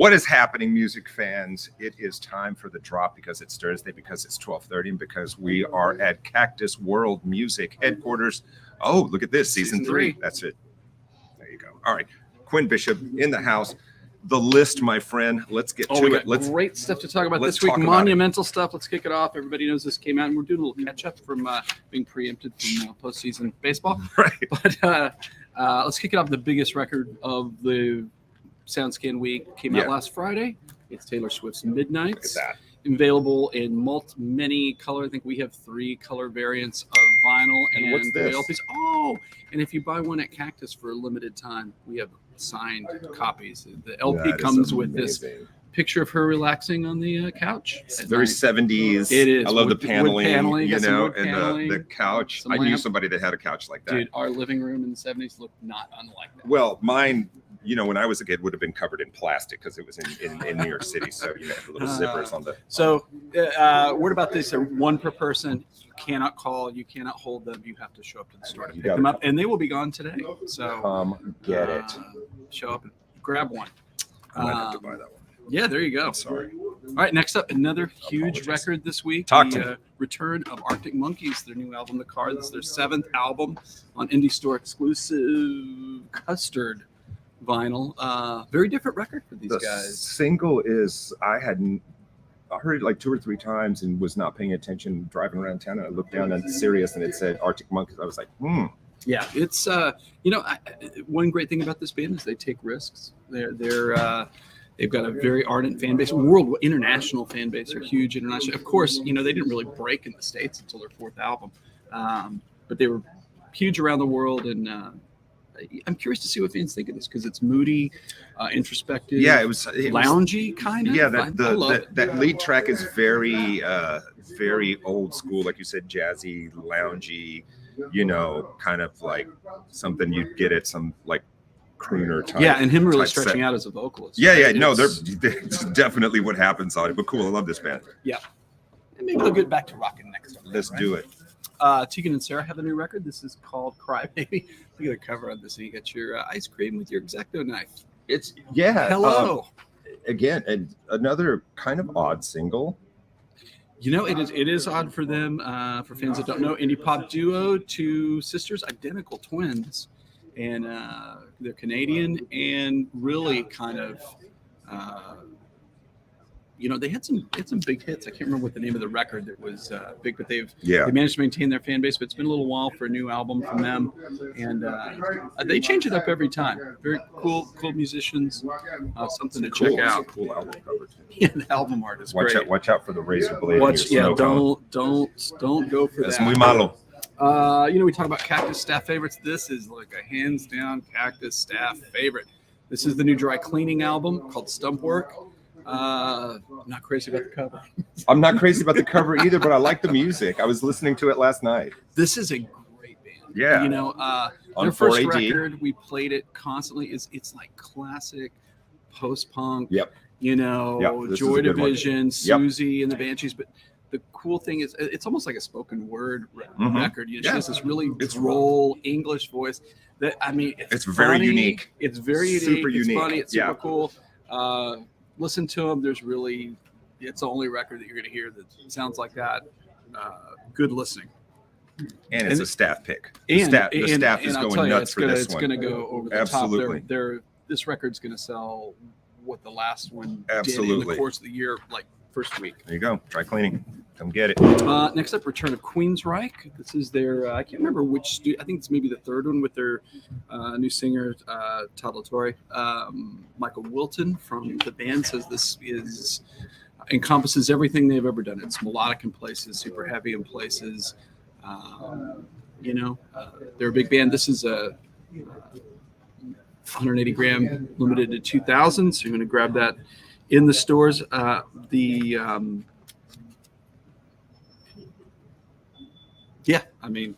What is happening, music fans? It is time for the drop because it's Thursday, because it's 12:30, and because we are at Cactus World Music headquarters. Oh, look at this, season 3. That's it. There you go. All right, Quinn Bishop in the house. The list, my friend. Let's get to it. Great stuff to talk about this week. Monumental stuff. Let's kick it off. Everybody knows this came out, and we're doing a little catch up from being preempted from postseason baseball. Right. But let's kick it off. The biggest record of the SoundScan week came out last Friday. It's Taylor Swift's Midnights. Look at that. Available in many color. I think we have 3 color variants of vinyl and what's this? LPs. Oh, and if you buy one at Cactus for a limited time, we have signed copies. The LP comes with this picture of her relaxing on the couch. It's very 70s. It is. I love the paneling, paneling, you know, and paneling, the couch. I knew somebody that had a couch like that. Dude, our living room in the 70s looked not unlike that. Well, mine, you know, when I was a kid, would have been covered in plastic because it was in New York City. So you know, the little zippers on the. So, word about this: they're 1 per person. You cannot call, you cannot hold them. You have to show up to the store to pick them up, and they will be gone today. So come get it. Show up and grab one. I might have to buy that one. Yeah, there you go. Sorry. All right, next up, another huge record this week. Talk to me. Return of Arctic Monkeys, their new album, The Car. This is their 7th album on Indie Store exclusive Custard vinyl. Very different record for these guys. Single is I heard it like 2 or 3 times and was not paying attention driving around town, and I looked down at Sirius and it said Arctic Monkeys. I was like, Yeah, it's one great thing about this band is they take risks. They've got a very ardent fan base, international fan base. They're huge international. Of course, you know, they didn't really break in the States until their 4th album, but they were huge around the world. And I'm curious to see what fans think of this because it's moody, introspective. Yeah, it was loungy kind of. Yeah, that lead track is very, very old school, like you said, jazzy, loungy. You know, kind of like something you'd get at some like crooner type. Yeah, and him really stretching out as a vocalist. Yeah, no, that's definitely what happens on it. But cool, I love this band. Yeah, and maybe they'll get back to rocking next time. Let's do it. Tegan and Sarah have a new record. This is called Cry Baby. Look at the cover on this. And you got your ice cream with your X-Acto knife. It's Hello. Again, and another kind of odd single. You know, it is odd for them, for fans that don't know, indie pop duo, 2 sisters, identical twins, and they're Canadian and really kind of, you know, they had some big hits. I can't remember what the name of the record that was big, but they managed to maintain their fan base. But it's been a little while for a new album from them, and they change it up every time. Very cool musicians. Something to check out. Cool album cover too. Yeah, the album art is great. Watch out for the razor blade. Don't go for that. Muy malo. You know, we talk about Cactus staff favorites. This is like a hands down Cactus staff favorite. This is the new dry cleaning album called Stump Work. I'm not crazy about the cover. I'm not crazy about the cover either, but I like the music. I was listening to it last night. This is a great band. Yeah. You know, their first record, we played it constantly. It's like classic post-punk. Yep. You know, Joy Division, Susie and the Banshees. But the cool thing is it's almost like a spoken word record. You know, she has this really droll English voice that, I mean, it's very funny. unique. It's very unique. Super it's unique. Funny. It's super cool. Listen to them. It's the only record that you're going to hear that sounds like that. Good listening. And it's a staff pick. The staff is going nuts for this one. It's going to go over the Absolutely. top. This record's going to sell what the last one did in the course of the year, like first week. There you go. Dry cleaning. Come get it. Next up, Return of Queensryche. This is their, I can't remember which studio. I think it's maybe the 3rd one with their new singer, Todd LaTorre. Michael Wilton from the band says this encompasses everything they've ever done. It's melodic in places, super heavy in places. You know, they're a big band. This is a 180 gram limited to 2,000. So you're going to grab that in the stores. Yeah, I mean,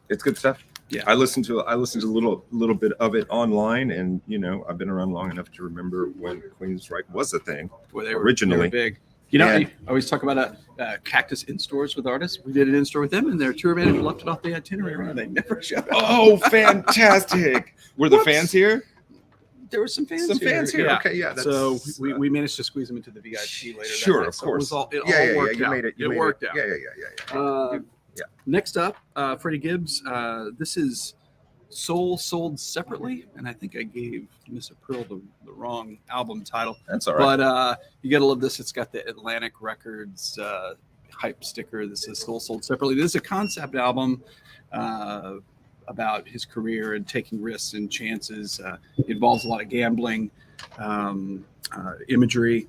it's good stuff. Yeah, I listened to a little bit of it online, and you know, I've been around long enough to remember when Queensryche was a thing. Well, they were originally big. You know, I always talk about a Cactus in stores with artists. We did an in store with them, and their tour manager left it off the itinerary, and they never showed up. Oh, fantastic! Were the fans here? there were some fans Some fans here. Yeah. Okay, yeah. So we managed to squeeze them into the VIP later. Sure, that night. of So course. It all You worked out. made it. It worked out. Yeah. Yeah. Next up, Freddie Gibbs. This is Soul Sold Separately, and I think I gave Miss April the wrong album title. That's all right. But you gotta love this. It's got the Atlantic Records hype sticker. This is Soul Sold Separately. This is a concept album about his career and taking risks and chances. It involves a lot of gambling, imagery.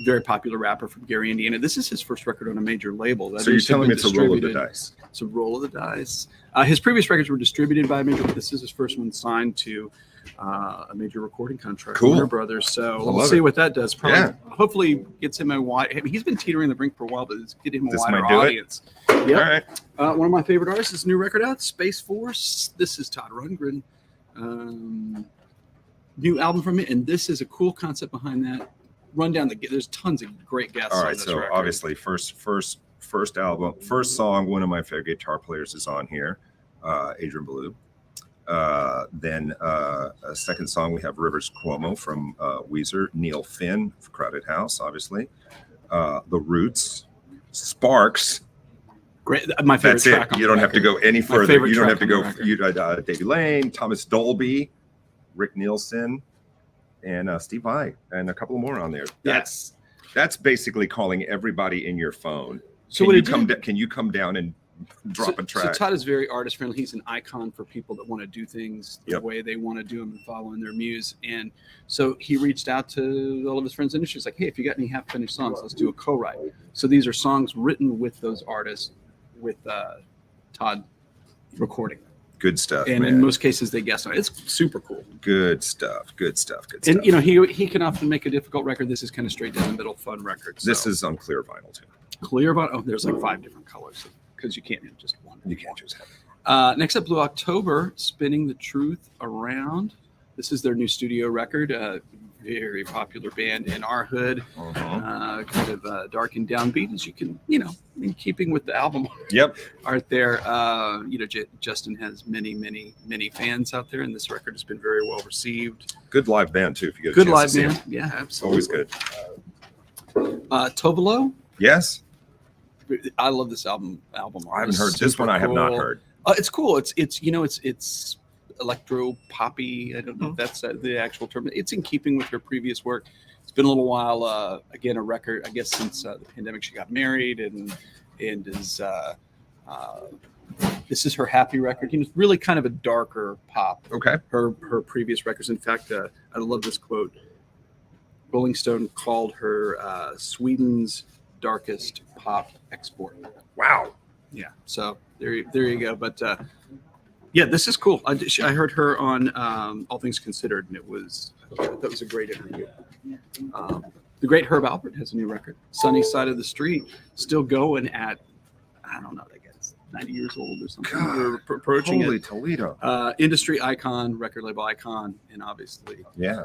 Very popular rapper from Gary, Indiana. This is his first record on a major label. So you're telling me it's a roll of the dice? It's a roll of the dice. His previous records were distributed by a major, but this is his first one signed to a major recording contract. Cool. Warner Brothers. So we'll see what that does. Probably, Yeah. Hopefully gets him a wide. I mean, he's been teetering the brink for a while, but it's getting him a This wider might do it. audience. All right. One of my favorite artists is new record out, Space Force. This is Todd Rundgren. New album from it, and this is a cool concept behind that. Run down there's tons of great guests. All on right. this So record. obviously, first album, first song. One of my favorite guitar players is on here, Adrian Belew. Then a second song, we have Rivers Cuomo from Weezer, Neil Finn, Crowded House, obviously. The Roots, Sparks. Great, my favorite. That's track it. on You the don't have to record. go any further. favorite You don't have track to on go. the record. Davey Lane, Thomas Dolby, Rick Nielsen, and Steve Vai, and a couple more on there. That's basically calling everybody in your phone. So Can what you it come? did- Can you come down and drop a track? So Todd is very artist friendly. He's an icon for people that want to do things the Yep. way they want to do them and following their muse. And so he reached out to all of his friends in the industry. He's like, hey, if you got any half finished songs, let's do a co-write. So these are songs written with those artists, with Todd recording. Good stuff, And man. in most cases, they guest on it. It's super cool. Good stuff. Good stuff. Good And stuff. he can often make a difficult record. This is kind of straight down the middle, fun record. So. This is on clear vinyl too. clear vinyl. Oh, there's like 5 different colors because you can't have just one. You can't just have it. Next up, Blue October, Spinning the Truth Around. This is their new studio record. Very popular band in our hood. Kind of dark and downbeat, as you can, in keeping with the album Yep. art there. Justin has many fans out there, and this record has been very well received. Good live band too. If you get a Good chance live to see band. them. Yeah, It's always absolutely. good. Tovolo. Yes. I love this album. I haven't heard this one. I have not heard. It's cool. It's electro poppy. I don't know if that's the actual term. It's in keeping with her previous work. It's been a little while. Again, a record. I guess since the pandemic, she got married and is. This is her happy record. It's really kind of a darker pop. Okay. Her previous records. In fact, I love this quote. Rolling Stone called her Sweden's darkest pop export. Wow. Yeah. So there you go. But yeah, this is cool. I heard her on All Things Considered, and that was a great interview. The great Herb Alpert has a new record, Sunny Side of the Street, still going at, I don't know, I guess 90 years old or something. God, We're approaching Holy it. Toledo. Industry icon, record label icon, and obviously, Yeah.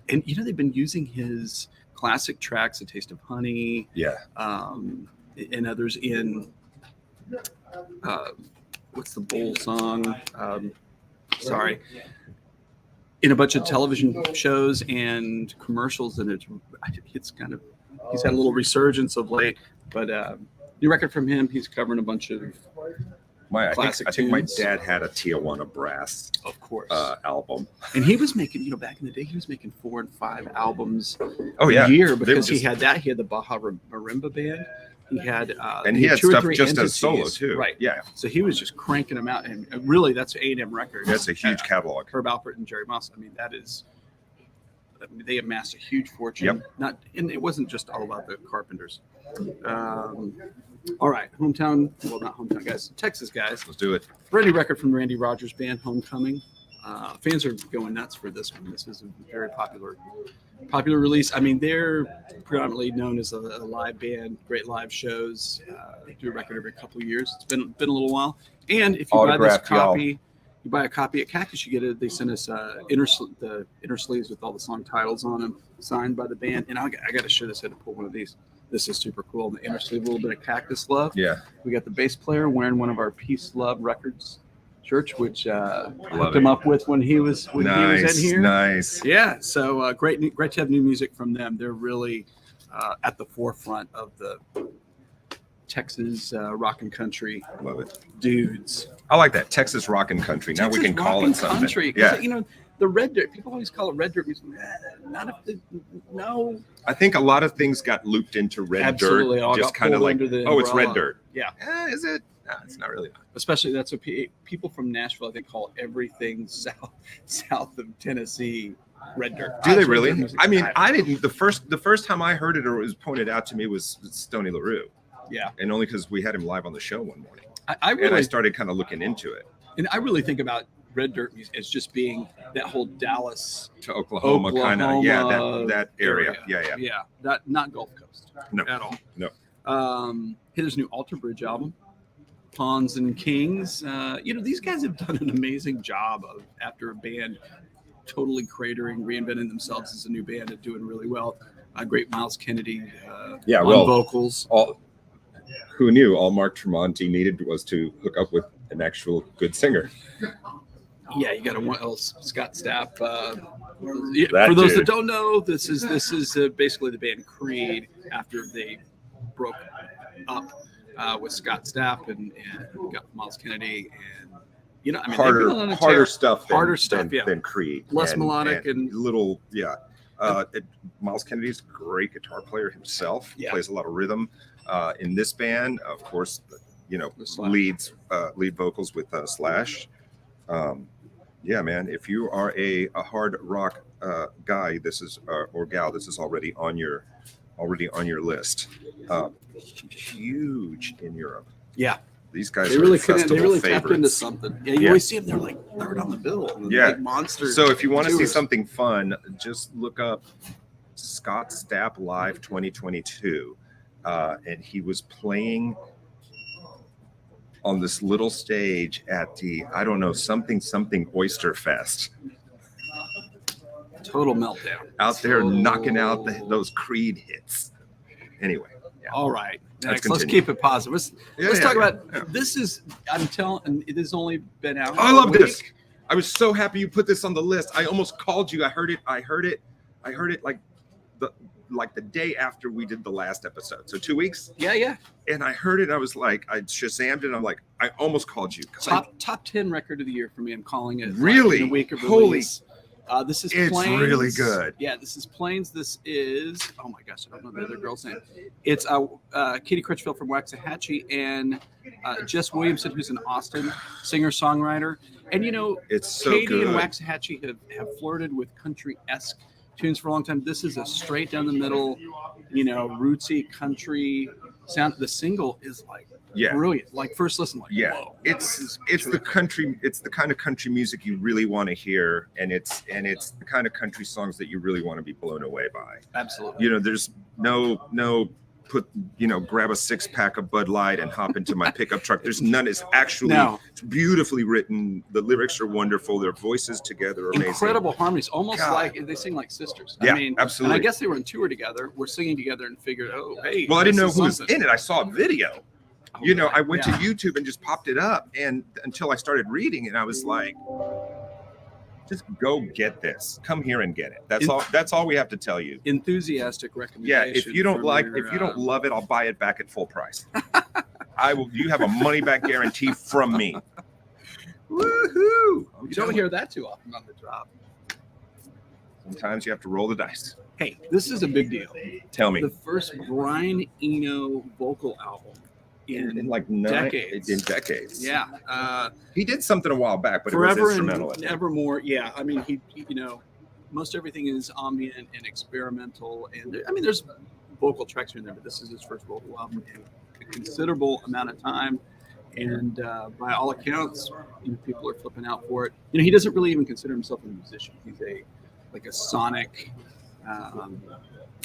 and they've been using his classic tracks, A Taste of Honey, Yeah. and others in what's the bowl song? Sorry, in a bunch of television shows and commercials, and it's kind of, he's had a little resurgence of late. But new record from him. He's covering a bunch of I classic think my tunes. dad had a Tijuana Brass of course, album. and he was making, back in the day, he was making 4 and 5 albums Oh yeah. a year They because were he had that. He had the Baja Marimba band. He had and he had 2 or stuff 3 just as entities. solo too. Right. Yeah. So he was just cranking them out, and really, that's A&M Records. That's a huge catalog. Herb Alpert and Jerry Moss. I mean, they amassed a huge fortune. Yep. And it wasn't just all about the Carpenters. All right, hometown. Well, not hometown guys, Texas guys. Let's do it. Brand new record from Randy Rogers Band, Homecoming. Fans are going nuts for this one. This is a very popular release. I mean, they're predominantly known as a live band, great live shows. They do a record every couple of years. It's been a little while. And if you buy this Autographed, y'all. copy, you buy a copy at Cactus, you get it. They send us the inner sleeves with all the song titles on them, signed by the band. And I got to share this. I had to pull one of these. This is super cool. The inner sleeve, a little bit of Cactus love. Yeah. We got the bass player wearing one of our Peace Love Records Church, which hooked him up with when he was in here. Nice. Yeah, so great to have new music from them. They're really at the forefront of the Texas rock and country Love it. dudes. I like that. Texas rock and country. Now we can call it something. Country. Yeah. You know, the red dirt. People always call it red dirt music. No. I think a lot of things got looped into red Absolutely. dirt. All just got kind of pulled like, under the oh, it's red umbrella. dirt. Yeah. Is it? No, it's not really. Especially that's what people from Nashville, I think, call everything south of Tennessee red dirt. Do they Red really? dirt music. I mean, I didn't. The first time I heard it or it was pointed out to me was Stoney LaRue. Yeah. And only because we had him live on the show one morning. I And I started kind of looking into it. And I really think about red dirt music as just being that whole Dallas To Oklahoma kind of. Yeah, that area. area. Yeah. Not Gulf Coast. No. At all. No. Here's new Alter Bridge album, Pawns and Kings. These guys have done an amazing job of, after a band totally cratering, reinventing themselves as a new band and doing really well. Great Miles Kennedy on vocals. Who knew all Mark Tremonti needed was to hook up with an actual good singer? Yeah, you got to Scott Stapp. For That those dude. that don't know, this is basically the band Creed after they broke up with Scott Stapp and got Miles Kennedy and harder stuff yeah. than Creed. Less melodic and little Miles Kennedy's a great guitar player himself. Yeah. Plays a lot of rhythm. In this band, of course, Slash. lead vocals with Slash. Yeah, man. If you are a hard rock guy, this is or gal, this is already on your list. Huge in Europe. Yeah, These guys they are really festival tapped favorites. into something. Yeah, you always see them. They're like third on the bill. Yeah. Big monsters. So if you want to see tours. something fun, just look up Scott Stapp Live 2022. And he was playing on this little stage at the, I don't know, something Oyster Fest. Total meltdown. Out there knocking out those Creed hits. Anyway. Yeah. All right. Let's Let's continue. keep it positive. Let's talk about this. I'm telling, it has only been out. Oh, I love a week. this. I was so happy you put this on the list. I almost called you. I heard it like the day after we did the last episode. So 2 weeks. Yeah. And I heard it. I was like, I Shazammed it. I'm like, I almost called you. Top 10 record of the year for me. I'm calling it. Really? In the week of Holy. release. This is It's Plains. really good. Yeah, this is Plains. This is, oh my gosh, I don't know the other girl's name. It's Katie Critchfield from Waxahachie and Jess Williamson, who's an Austin singer-songwriter. And, It's so Katie good. and Waxahachie have flirted with country-esque tunes for a long time. This is a straight down the middle, rootsy country sound. The single is like brilliant. Like first listen, like whoa, it's the country. It's the kind of country music you really want to hear, and it's the kind of country songs that you really want to be blown away by. Absolutely. There's no grab a 6-pack of Bud Light and hop into my pickup truck. There's none. It's actually it's beautifully written. The lyrics are wonderful. Their voices together are amazing. Incredible harmonies, almost God. like they sing like sisters. Yeah, I mean, absolutely. And I guess they were on tour together. We're singing together and figured, oh, hey. Well, I didn't know this who is was something. in it. I saw a video. Oh, I went to yeah. YouTube and just popped it up, and until I started reading, and I was like, just go get this. Come here and get it. That's all we have to tell you. Enthusiastic Yeah, recommendation. if you don't from your, love it, I'll buy it back at full price. I will. You have a money back guarantee from me. Woohoo! you don't hear that too often on the drop. Sometimes you have to roll the dice. Hey, this is a big deal. Tell me. The first Brian Eno vocal album in like decades. In decades. Yeah. He did something a while back, but Forever it was instrumental. and Evermore. Yeah. I mean, he most everything is ambient and experimental. And I mean, there's vocal tracks here and there, but this is his first vocal album in a considerable amount of time. And by all accounts, people are flipping out for it. He doesn't really even consider himself a musician. He's a sonic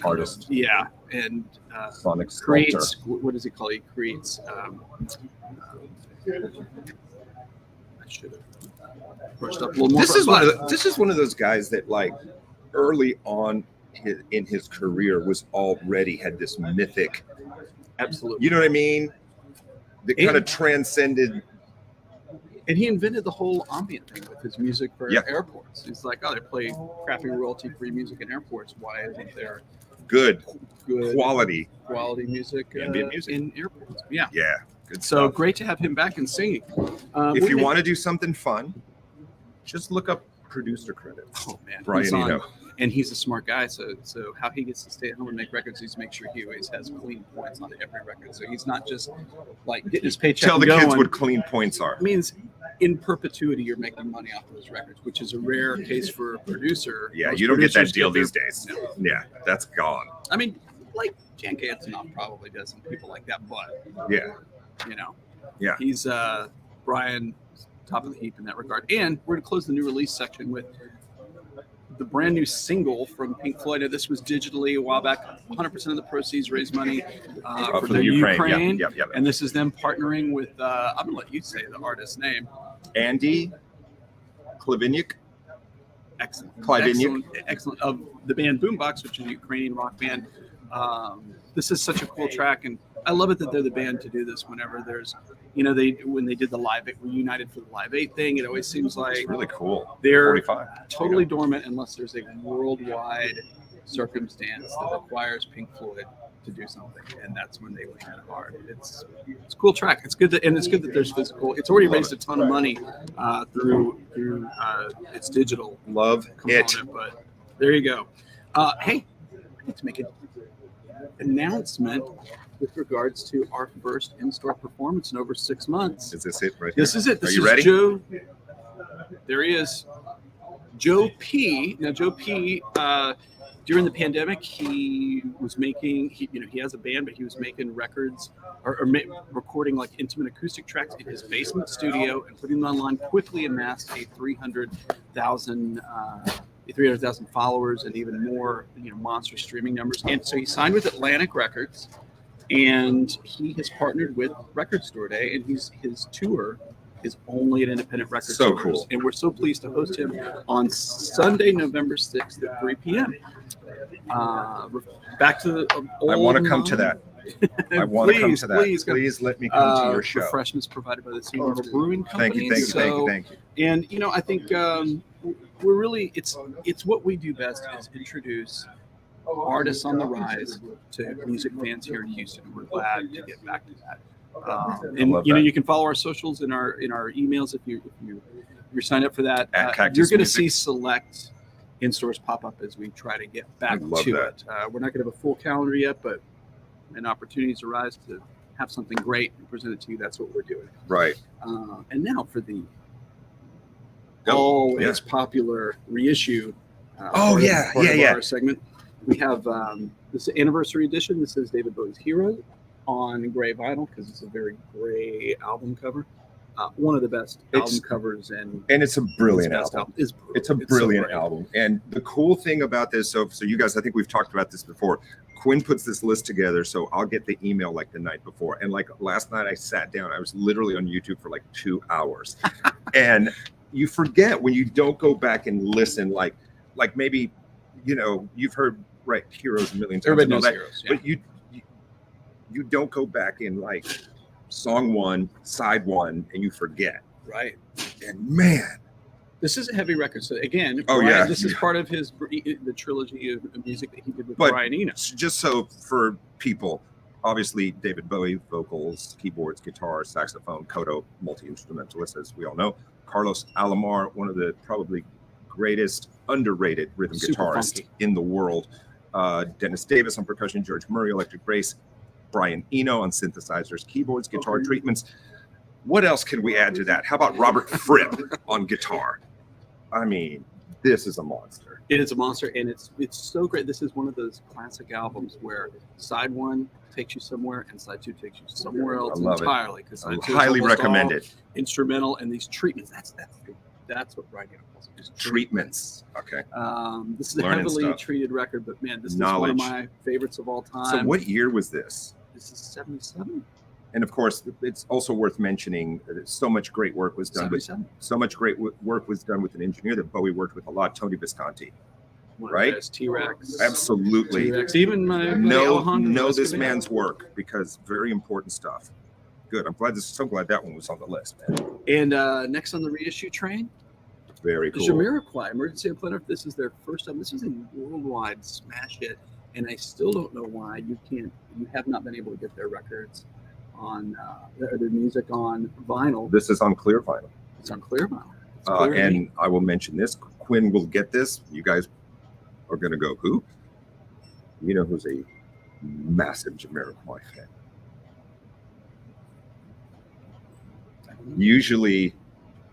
Artist. Yeah, and Sonic creates. sculptor. What does he call it? He creates. I should have brushed up a little more. This is one of those guys that like early on in his career was already had this mythic. Absolutely. You know what I mean? That kind of transcended And he invented the whole ambient thing with his music for Yeah. airports. He's like, oh, they play crappy royalty-free music in airports. Why isn't there Good good quality. music, Ambient music. in airports? Yeah. Yeah, good So stuff. great to have him back and singing. If you want to do something fun, just look up producer credits. oh man, Brian he's on- Eno. and he's a smart guy. So how he gets to stay at home and make records, he's make sure he always has clean points on every record. So he's not just like getting his paycheck. Tell the and kids going. what clean points are. It means in perpetuity you're making money off of those records, which is a rare case for a producer. Yeah, Most you don't get that producers deal their- these days. No. Yeah, that's gone. I mean, like Jan Antonoff probably does, and people like that, but Yeah, you know, Yeah. he's Brian, top of the heap in that regard. And we're gonna close the new release section with the brand new single from Pink Floyd. Now, this was digitally a while back. 100% of the proceeds raise money for the Ukraine. Yep. And this is them partnering with I'm gonna let you say the artist's name. Andy Klivinyuk. Excellent. Klivinyuk. Excellent. Of the band Boombox, which is a Ukrainian rock band. This is such a cool track, and I love it that they're the band to do this whenever there's, when they did the Live 8, Reunited for the Live 8 thing, it always seems like It's really cool. they're 45. totally dormant unless there's a worldwide circumstance that requires Pink Floyd to do something, and that's when they lean in hard. It's a cool track. It's good that there's physical. It's already raised a ton of money through its digital Love it. component, but there you go. Hey, I need to make an announcement with regards to our first in-store performance in over 6 months. Is this it right This here? is it. This Are you is ready? Joe. There he is. Joe P. Now, Joe P. During the pandemic, he was making. He has a band, but he was making records or recording like intimate acoustic tracks in his basement studio and putting them online. Quickly amassed a 300,000 followers and even more, monster streaming numbers. And so he signed with Atlantic Records, and he has partnered with Record Store Day, and his tour is only at independent record So stores. cool. And we're so pleased to host him on Sunday, November 6th at 3 p.m. Back to the I want to come to that. I want to come to that. Please, Please let me come to your show. Refreshments provided by the Sea River Brewing Company. Thank you. And I think we're really it's what we do best is introduce artists on the rise to music fans here in Houston. We're glad to get back to that. And love that. that. You can follow our socials in our emails if you're signed up for that. At Cactus you're going to Music. see select in-stores pop up as we try to get back I love to that. it. We're not going to have a full calendar yet, but when opportunities arise to have something great and present it to you, that's what we're doing. Right. And now for the Go. always popular reissue. Oh, part yeah, of yeah. Our segment. We have this anniversary edition. This is David Bowie's Hero on gray vinyl because it's a very gray album cover. One of the best album covers, and it's a brilliant best album. It's It's a so brilliant great. album. And the cool thing about this, so you guys, I think we've talked about this before. Quinn puts this list together, so I'll get the email like the night before. And like last night, I sat down. I was literally on YouTube for like 2 hours, and you forget when you don't go back and listen. Like maybe you've heard Heroes a million times. Everybody and all knows that, Heroes, yeah. but you don't go back in like song 1, side 1, and you forget. Right. And man. This is a heavy record. So again, Oh, Brian, yeah. this is part of the trilogy of music that he did with But- Brian Eno. Just so for people, obviously David Bowie, vocals, keyboards, guitar, saxophone, Kodo, multi-instrumentalist, as we all know. Carlos Alomar, one of the probably greatest underrated rhythm Super guitarists funky. in the world. Dennis Davis on percussion, George Murray, electric bass, Brian Eno on synthesizers, keyboards, guitar treatments. What else can we add to that? How about Robert Fripp on guitar? I mean, this is a monster. It is a monster, and it's so great. This is one of those classic albums where side 1 takes you somewhere and side 2 takes you somewhere else I love it. entirely. Because I highly recommend it. Instrumental and these treatments. That's what Brian Eno calls it. Just Treatments. Okay. This is a Learning heavily stuff. treated record, but man, this Knowledge. is one of my favorites of all time. So what year was this? This is 77. And of course, it's also worth mentioning that so much great work was done with 77. so much great work was done with an engineer that Bowie worked with a lot, Tony Visconti. One of Right? the best T-Rex. Absolutely. T-Rex. Even my Know Alejandro this Escobar. man's work because very important stuff. good. So glad that one was on the list, man. And next on the reissue train, Very cool. Jamiroquai, Emergency on Planet Earth. This is their first time. This is a worldwide smash hit, and I still don't know why you have not been able to get their records on their music on vinyl. This is on clear vinyl. It's on clear vinyl. And I will mention this. Quinn will get this. You guys are going to go, who? You know who's a massive Jamiroquai fan? Usually,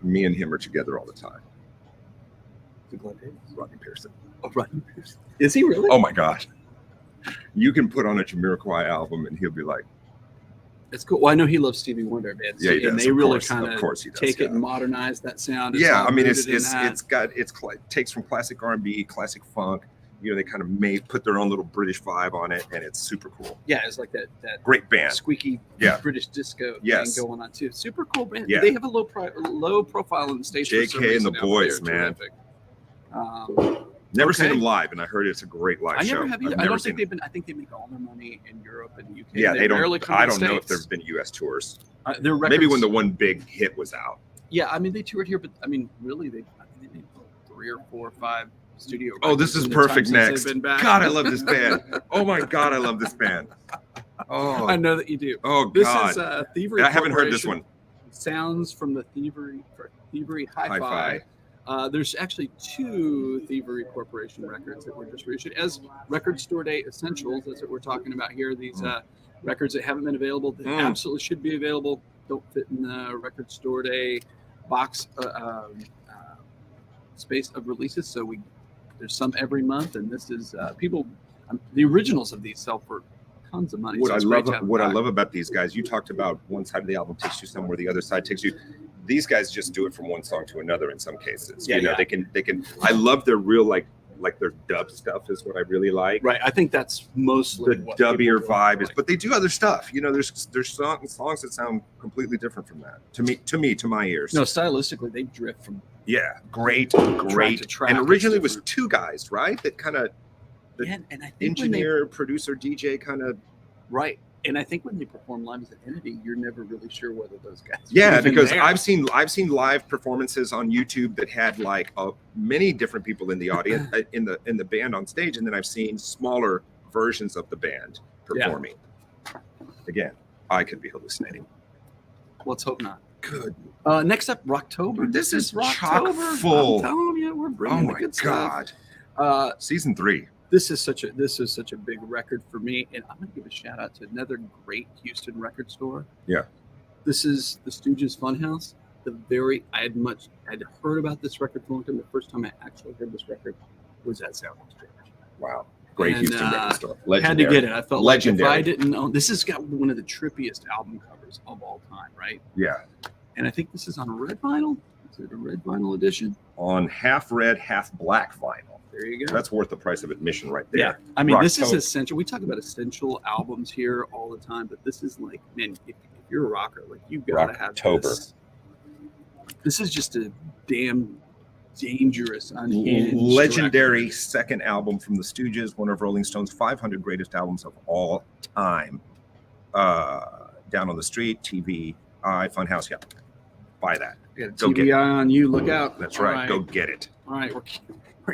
me and him are together all the time. Rodney Pearson. Oh, Rodney Pearson. Is he really? Oh my God. You can put on a Jamiroquai album and he'll be like, it's cool. Well, I know he loves Stevie Wonder, man. Yeah, he does. And they really kind of take it and modernize that sound. Yeah, I mean, it takes from classic R&B, classic funk. You know, they kind of put their own little British vibe on it, and it's super cool. Yeah, it's like that great band, squeaky British disco thing going on too. Super cool band. Yeah. They have a low profile in the States. JK and the boys, man. Never seen them live, and I heard it's a great live show. I never have either. I don't think they've been. I think they make all their money in Europe and the UK. Yeah, they don't. I don't know if there's been US tours. Their records, maybe when the one big hit was out. Yeah, I mean they toured here, but I mean really they made 3 or 4 or 5 studio. Oh, this is perfect. Next, God, I love this band. Oh my God, I love this band. Oh, I know that you do. Oh God, this is Thievery. I haven't heard this one. Sounds from the Thievery Hi-Fi. There's actually 2 Thievery Corporation records that were just reissued as Record Store Day essentials. That's what we're talking about here. These records that haven't been available that absolutely should be available don't fit in the Record Store Day box space of releases. So there's some every month, and this is the originals of these sell for tons of money. What I love about these guys, you talked about one side of the album takes you somewhere, the other side takes you. These guys just do it from one song to another in some cases. They can. I love their real like their dub stuff is what I really like. Right. I think that's mostly the dubbier vibe is, but they do other stuff. You know, there's songs that sound completely different from that. To my ears. No, stylistically they drift from great. Track to track. And originally it was 2 guys, right? That kind of and I think engineer, producer, DJ kind of right. And I think when they perform live as an entity, you're never really sure whether those guys. Yeah, because I've seen live performances on YouTube that had like many different people in the audience in the band on stage, and then I've seen smaller versions of the band performing. Yeah. Again, I could be hallucinating. Let's hope not. Good. Next up, Rocktober. This is chock full. I'm telling you, we're bringing the good stuff. Season 3. This is such a big record for me, and I'm going to give a shout out to another great Houston record store. Yeah, this is the Stooges Funhouse. I'd heard about this record for a long time. The first time I actually heard this record was at Sound Exchange. Wow, great Houston record store. Legendary. Had to get it. I felt legendary. Like if I didn't own this, has got one of the trippiest album covers of all time, right? Yeah, and I think this is on a red vinyl. Is it a red vinyl edition? On half red, half black vinyl. There you go. That's worth the price of admission right there. Yeah. I mean, this is essential. We talk about essential albums here all the time, but this is like, man, if you're a rocker, like you've got to have this. This is just a damn dangerous, unhinged legendary record. Second album from the Stooges, one of Rolling Stone's 500 greatest albums of all time. Down on the Street, TV, Funhouse, buy that. Yeah, TBI on you, look out. That's right. Go get it. All right, we're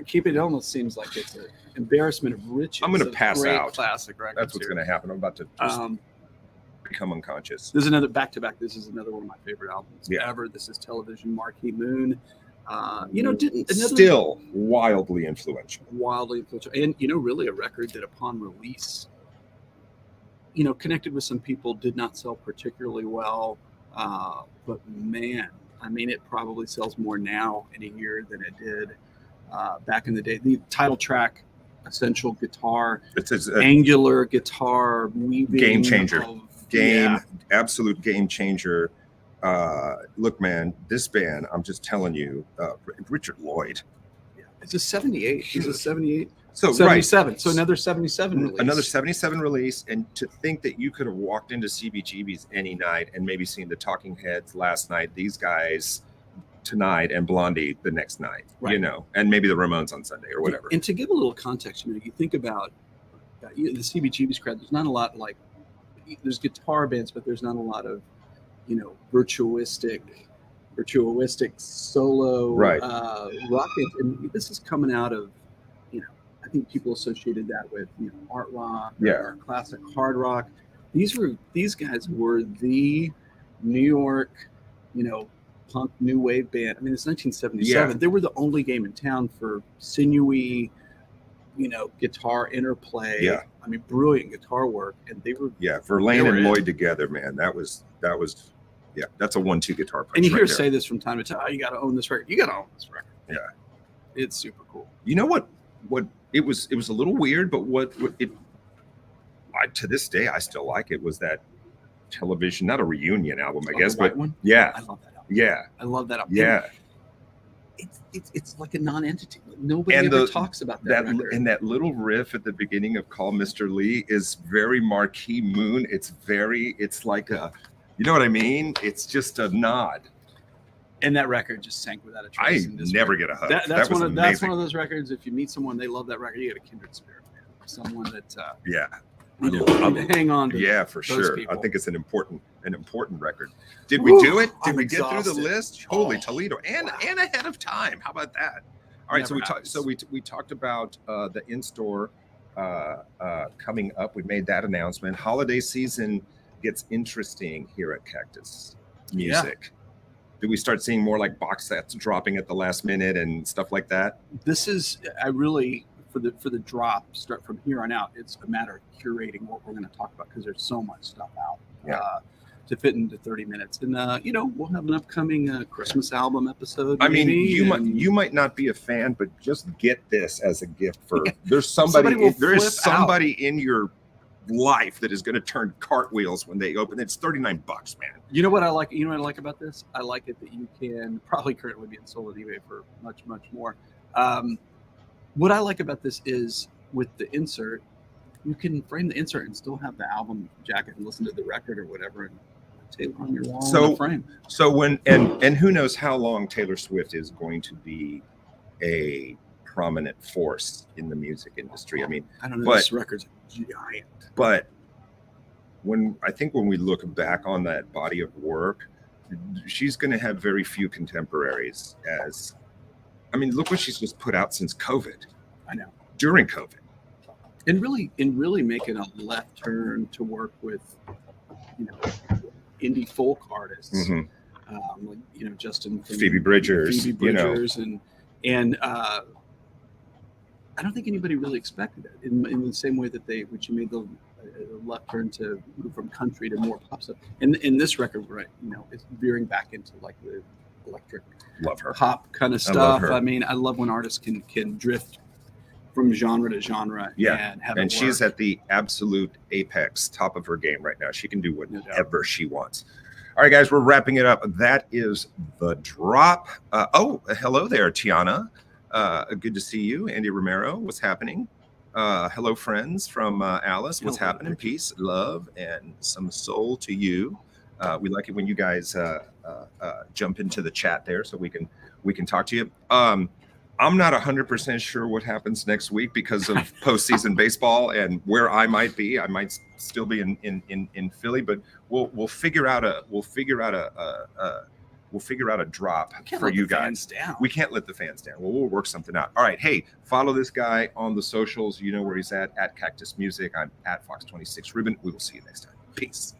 keeping it. Almost seems like it's an embarrassment of riches. I'm going to pass out. Classic record. That's what's going to happen. I'm about to just become unconscious. This is another back-to-back. This is another one of my favorite albums ever. This is Television Marquee Moon. Still wildly influential. And really a record that upon release, connected with some people, did not sell particularly well. But man, I mean, it probably sells more now in a year than it did back in the day. The title track, essential guitar, it's angular guitar weaving, game changer, absolute game changer. Look, man, this band, I'm just telling you, Richard Lloyd. It's a 78. He's a 78. So 77. Right. So another 77 release. Another 77 release. And to think that you could have walked into CBGB's any night and maybe seen the Talking Heads last night, these guys tonight, and Blondie the next night, and maybe the Ramones on Sunday or whatever. And to give a little context, you think about the CBGB's crowd, there's not a lot there's guitar bands, but there's not a lot of virtuoistic solo Right. rock bands. And this is coming out of, I think people associated that with art rock or classic hard rock. These guys were the New York, punk new wave band. I mean, it's 1977. Yeah. They were the only game in town for sinewy, guitar interplay. Yeah. I mean, brilliant guitar work, and they were. Yeah, Verlaine and Lloyd together, man. That was. Yeah, that's a 1-2 guitar punch. And you hear right say this from time to time. Oh, you got to own this record. You got to own this record. Yeah, it's super cool. You know what? It was a little weird, but to this day I still like it. Was that television, not a reunion album, I guess, but one? Yeah, I love that album. Yeah, I love that album. Yeah, it's like a non-entity. Nobody ever talks about that record. And that little riff at the beginning of "Call Mr. Lee" is very Marquee Moon. It's like a. You know what I mean? It's just a nod. And that record just sank without a trace. I never get a hug. That's one of those records. If you meet someone, they love that record, you get a kindred spirit, man. Someone that hang on to. Yeah, for sure. People. I think it's an important record. Did we do it? Did we get through the list? Holy Toledo, and ahead of time. How about that? All right, we talked about the in-store coming up. We made that announcement. Holiday season gets interesting here at Cactus Music. Yeah. Do we start seeing more like box sets dropping at the last minute and stuff like that? This is for the drop. Start from here on out. It's a matter of curating what we're going to talk about because there's so much stuff out to fit into 30 minutes. And we'll have an upcoming Christmas album episode. I mean, you might not be a fan, but just get this as a gift for. There's somebody in your life that is going to turn cartwheels when they open. It's $39, man. You know what I like? You know what I like about this? I like it that you can probably currently be sold on eBay for much, much more. What I like about this is with the insert, you can frame the insert and still have the album jacket and listen to the record or whatever, and Taylor on your wall in the frame. So when and who knows how long Taylor Swift is going to be a prominent force in the music industry. I mean, I don't know. This record's giant. But when we look back on that body of work, she's going to have very few contemporaries. Look what she's just put out since COVID. I know. During COVID, and really making a left turn to work with, indie folk artists, like Justin, Phoebe Bridgers, and I don't think anybody really expected it in the same way that when she made the left turn to move from country to more pop stuff. And in this record, right, it's veering back into like the electric, love her pop kind of stuff. I mean, I love when artists can drift from genre to genre. Yeah, and she's at the absolute apex, top of her game right now. She can do whatever she wants. All right, guys, we're wrapping it up. That is the drop. Hello there, Tiana. Good to see you. Andy Romero, what's happening? Hello, friends from Alice. What's happening? Peace, love, and some soul to you. We like it when you guys jump into the chat there so we can talk to you. I'm not 100% sure what happens next week because of postseason baseball and where I might be. I might still be in Philly, but we'll figure out a drop for you guys. We can't let the fans down. Well, we'll work something out. All right. Hey, follow this guy on the socials. You know where he's at Cactus Music. I'm at Fox26 Ruben. We will see you next time. Peace.